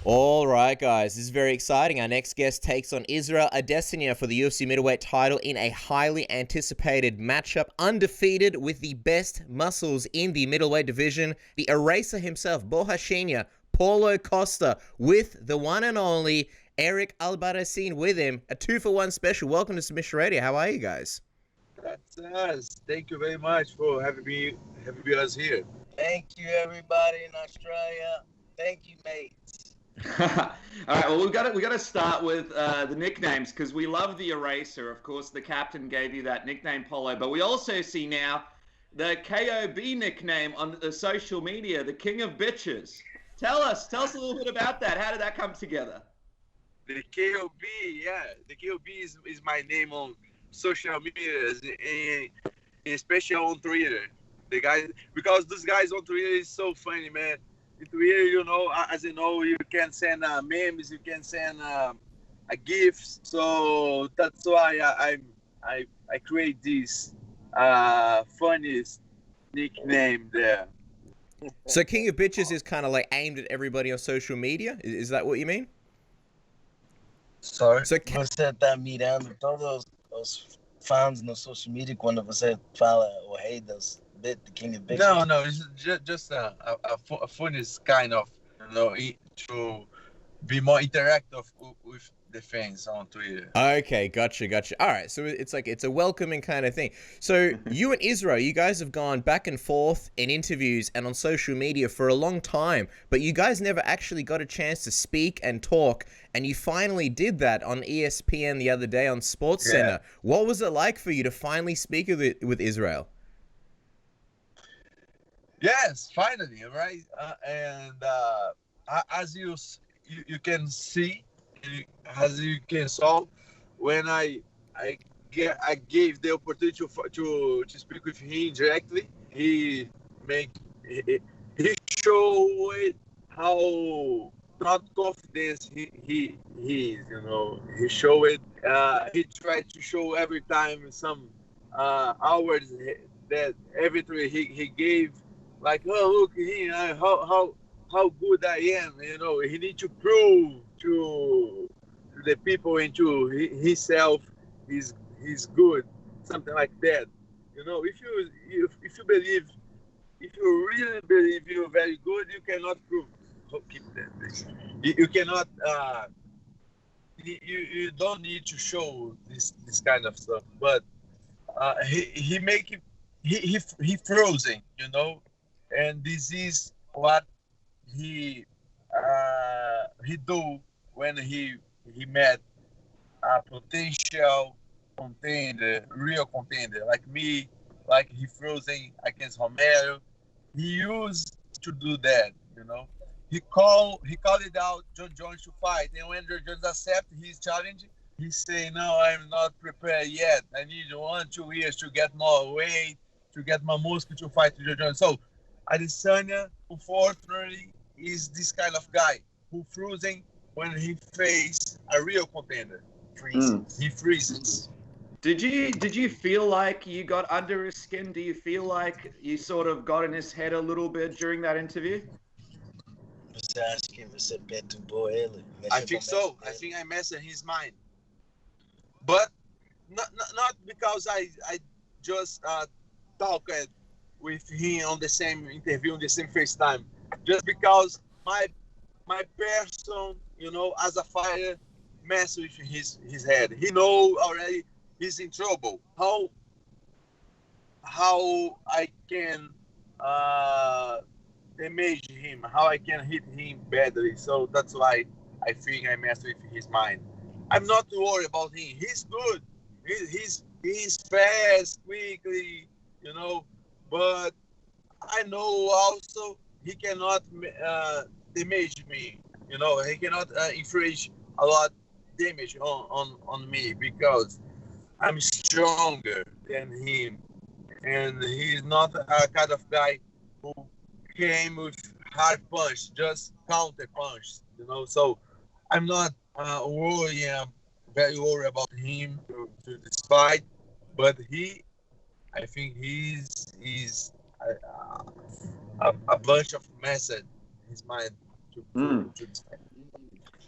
All right, guys, this is very exciting. Our next guest takes on Israel Adesanya for the UFC middleweight title in a highly anticipated matchup, undefeated with the best muscles in the middleweight division, the eraser himself, Bohashinya, Paulo Costa, with the one and only Eric Albarracin with him. A 2-for-1 special. Welcome to Submission Radio. How are you guys? That's us. Thank you very much for having us here. Thank you, everybody in Australia. Thank you, mates. All right, well, we got to start with the nicknames because we love the eraser. Of course, the captain gave you that nickname, Paulo, but we also see now the KOB nickname on the social media, the King of Bitches. Tell us a little bit about that. How did that come together? The KOB, yeah. The KOB is my name on social media, and especially on Twitter. The guys, because those guys on Twitter is so funny, man. In Twitter, as you know, you can send memes, you can send gifs. So that's why I create this funniest nickname there. So King of Bitches is kind of like aimed at everybody on social media? Is that what you mean? Sorry. Você tá mirando todos os fãs no social media quando você fala o rei dos the King of Bitches? No, it's just a funniest kind of, to be more interactive with the fans on Twitter. Okay, gotcha. All right, so it's a welcoming kind of thing. So you and Israel, you guys have gone back and forth in interviews and on social media for a long time, but you guys never actually got a chance to speak and talk, and you finally did that on ESPN the other day on Sportscenter. Yeah. What was it like for you to finally speak with Israel? Yes, finally, right? As you can see, as you can saw, when I gave the opportunity to speak with him directly, he showed how not confident he is. He showed he tried to show every time some hours that everything he gave. Like, oh, look here, how good I am. He need to prove to the people and to himself he's good, something like that. If you believe, if you really believe you're very good, you cannot prove. Keep that, please. You cannot. You don't need to show this kind of stuff. But he frozen, and this is what he do when he met a potential contender, real contender like me, like he frozen against Romero. He used to do that, He called it out John Jones to fight, and when John Jones accepted his challenge, he say, "No, I'm not prepared yet. I need 1-2 years to get more weight, to get more muscle to fight John Jones." So Adesanya, unfortunately, is this kind of guy who frozen when he faces a real contender. He freezes. Did you feel like you got under his skin? Do you feel like you sort of got in his head a little bit during that interview? I think so. I think I messed in his mind. But not because I just talked with him on the same interview, on the same FaceTime. Just because my person, as a fighter, mess with his head. He know already he's in trouble. How I can damage him, how I can hit him badly. So that's why I think I mess with his mind. I'm not worried about him. He's good. He's fast, quickly, But I know also he cannot damage me. He cannot inflict a lot damage on me because I'm stronger than him, and he's not a kind of guy who came with hard punch, just counter punch. So I'm not worried. I'm very worried about him to this fight, but I think he's a bunch of mess in his mind to this fight.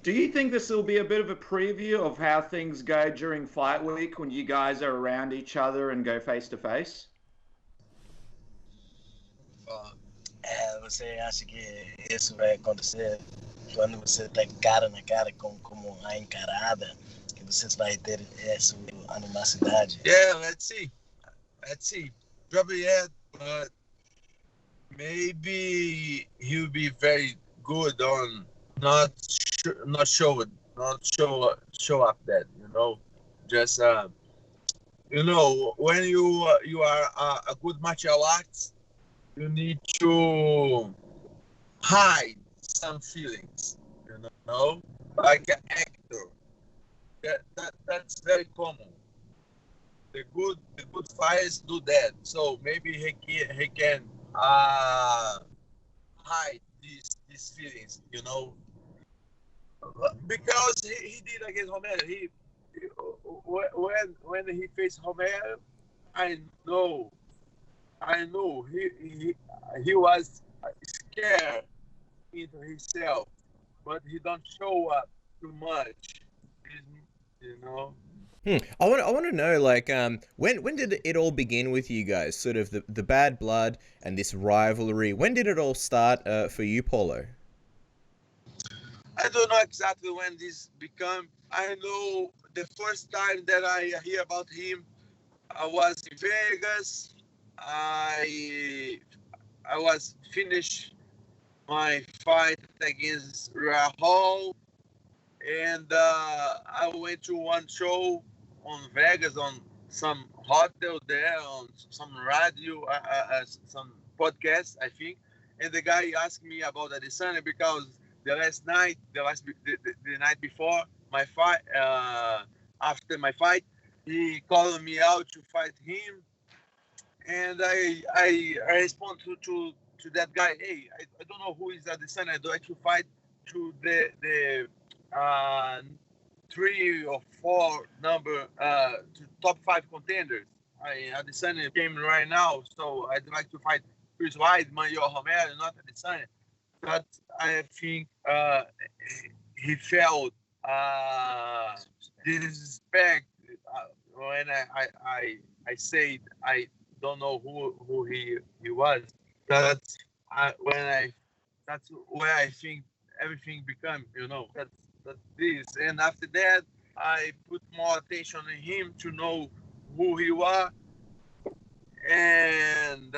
Do you think this will be a bit of a preview of how things go during fight week when you guys are around each other and go face to face? Você acha que isso vai acontecer quando você está cara na cara com como a encarada, que vocês vai ter essa animosidade? Yeah, let's see. Let's see. Probably yeah, but maybe he'll be very good on not show up that, you know. Just you know, when you are a good martial arts, you need to hide some feelings, you know, like an actor. That's very common. The good fighters do that. So maybe he can hide these feelings, you know, because he did against Romero. When he faced Romero, I know he was scared into himself, but he don't show up too much, you know. I want to know, like, when did it all begin with you guys? Sort of the bad blood and this rivalry. When did it all start for you, Paulo? I don't know exactly when this became. I know the first time that I hear about him, I was in Vegas. I was finished my fight against Rahul, and I went to one show on Vegas on some hotel there, on some radio, some podcast, I think. And the guy asked me about Adesanya because the night before my fight, after my fight, he called me out to fight him, and I respond to that guy. Hey, I don't know who is Adesanya. I'd like to fight to the 3 or 4 number to top 5 contenders. Adesanya came right now, so I'd like to fight Chris White, Manuel Romero, not Adesanya. But I think he felt disrespect when I said I don't know who he was. That's where I think everything become, you know. That's this. And after that, I put more attention on him to know who he was, and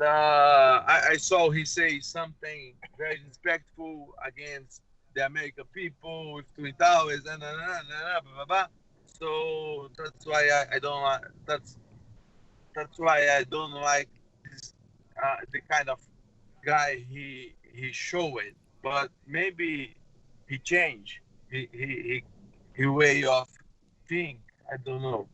I saw he say something very respectful against the American people with Twin Towers and blah, blah, blah. So that's why I don't like. That's why I don't like this, the kind of guy he showed. But maybe he changed. He way of think. I don't know.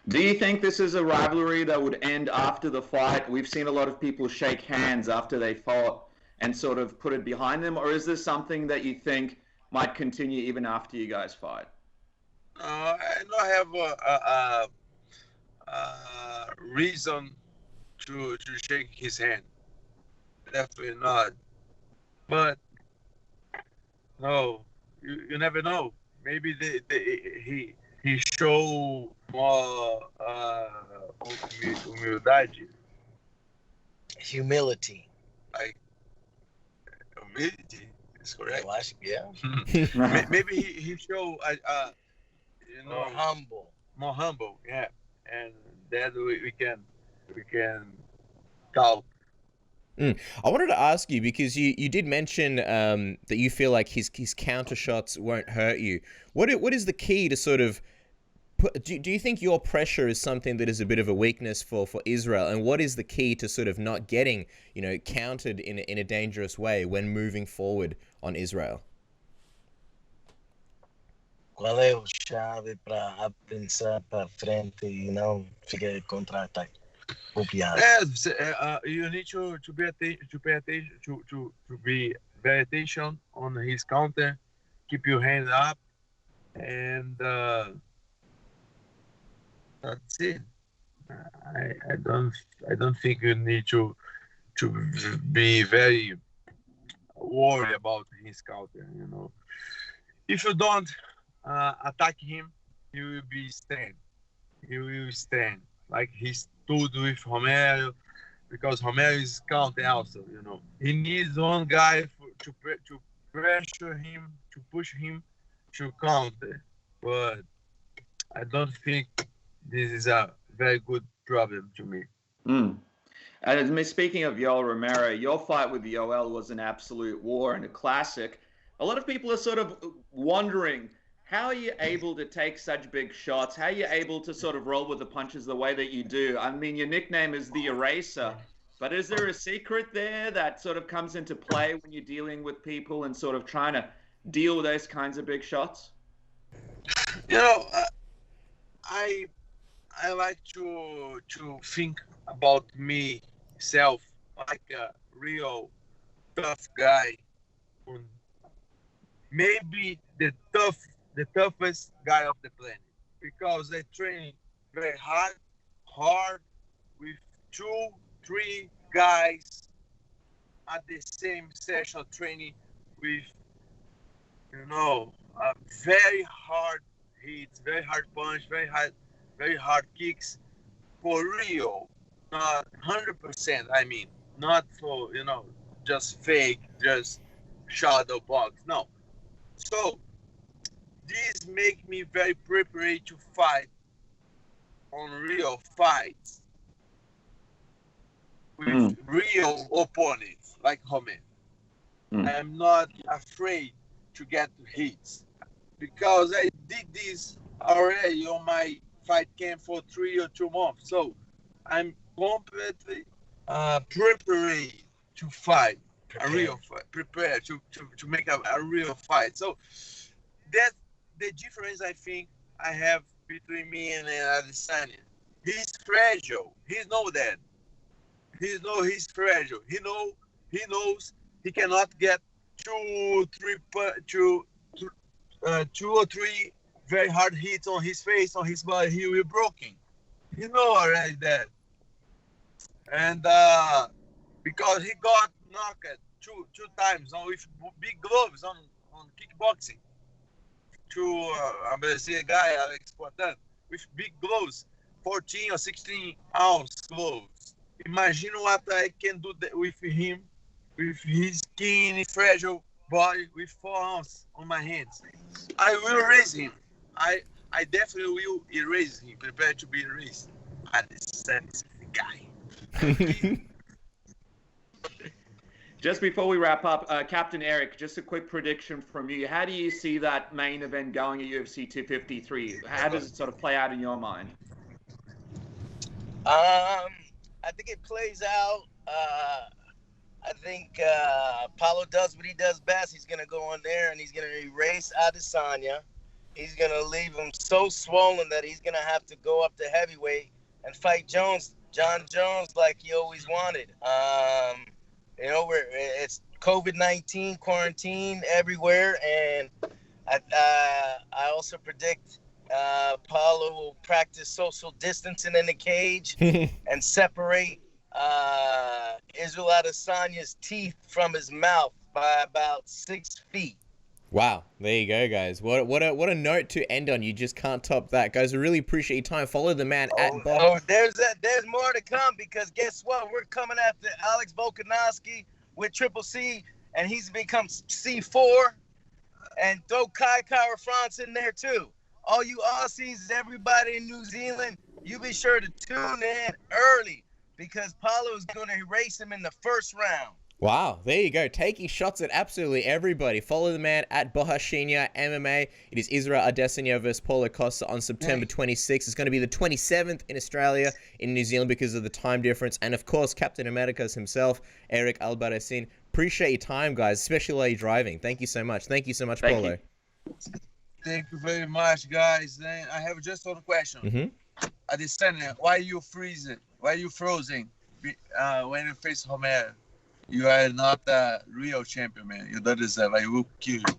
Do you think this is a rivalry that would end after the fight? We've seen a lot of people shake hands after they fought and sort of put it behind them, or is this something that you think might continue even after you guys fight? I don't have a reason to shake his hand. Definitely not. But no, you never know. Maybe he show more humildade. Humility. Like humility is correct. Yeah. Maybe he show you know, more humble. Yeah, and then we can talk. I wanted to ask you, because you did mention that you feel like his counter shots won't hurt you. What is the key to sort of do you think your pressure is something that is a bit of a weakness for Israel, and what is the key to sort of not getting, you know, countered in a dangerous way when moving forward on Israel? Qual é o chave para pensar para frente e não ficar contra-ataque? You need to pay attention to be very attention on his counter, keep your hand up, and that's it. I don't think you need to be very worry about his counter. You know, if you don't attack him, he will be stand. He will stand like he stood with Romero, because Romero is counting also. You know, he needs one guy to pressure him, to push him to counter. But I don't think this is a very good problem to me. And speaking of Yoel Romero, your fight with Yoel was an absolute war and a classic. A lot of people are sort of wondering, how are you able to take such big shots? How are you able to sort of roll with the punches the way that you do? I mean, your nickname is the Eraser, but is there a secret there that sort of comes into play when you're dealing with people and sort of trying to deal with those kinds of big shots? You know, I like to think about myself like a real tough guy, maybe the toughest guy of the planet, because I train very hard with 2-3 guys at the same session of training with, you know, very hard hits, very hard punch, very hard kicks, for real, not 100%. I mean, not for, you know, just fake, just shadow box. No. So this make me very prepared to fight on real fights with real opponents like Homer. I'm not afraid to get hits, because I did this already on my fight camp for 3 or 2 months. So I'm completely prepared to fight a real fight, prepared to make a real fight. So that's the difference I think I have between me and Adesanya. He's fragile. He knows that. He's fragile. He knows he cannot get 2 or 3 very hard hits on his face, on his body. He will be broken. You know already that. And because he got knocked two times with big gloves on kickboxing to a Brazilian guy, Alex Poitin, with big gloves, 14 or 16 ounce gloves. Imagine what I can do with him, with his skinny, fragile body, with 4 ounces on my hands. I will erase him. I definitely will erase him, prepared to be erased. Adesanya guy. Just before we wrap up, Captain Eric, just a quick prediction from you. How do you see that main event going at UFC 253? How does it sort of play out in your mind? I think it plays out. I think Paulo does what he does best. He's going to go on there and he's going to erase Adesanya. He's going to leave him so swollen that he's going to have to go up to heavyweight and fight John Jones like he always wanted. You know, it's COVID-19 quarantine everywhere, and I also predict Paulo will practice social distancing in the cage and separate Israel Adesanya's teeth from his mouth by about 6 feet. Wow, there you go, guys. What a note to end on. You just can't top that, guys. I really appreciate your time. Follow the man at Bob. There's more to come, because guess what? We're coming after Alex Volkanovski with Triple C, and he's become C4, and throw Kai Kara France in there too. All you Aussies, everybody in New Zealand, you be sure to tune in early, because Paulo is going to erase him in the first round. Wow, there you go. Taking shots at absolutely everybody. Follow the man at Bohashinya MMA. It is Israel Adesanya versus Paulo Costa on September 26th. It's going to be the 27th in Australia, in New Zealand because of the time difference. And of course, Captain Americas himself, Eric Albarracin. Appreciate your time, guys, especially while you're driving. Thank you so much. Thank you so much, Paulo. Thank you very much, guys. Then I have just one question. Adesanya, why you freezing? Why you frozen when you face Romero? You are not a real champion, man. You don't deserve. I will kill you.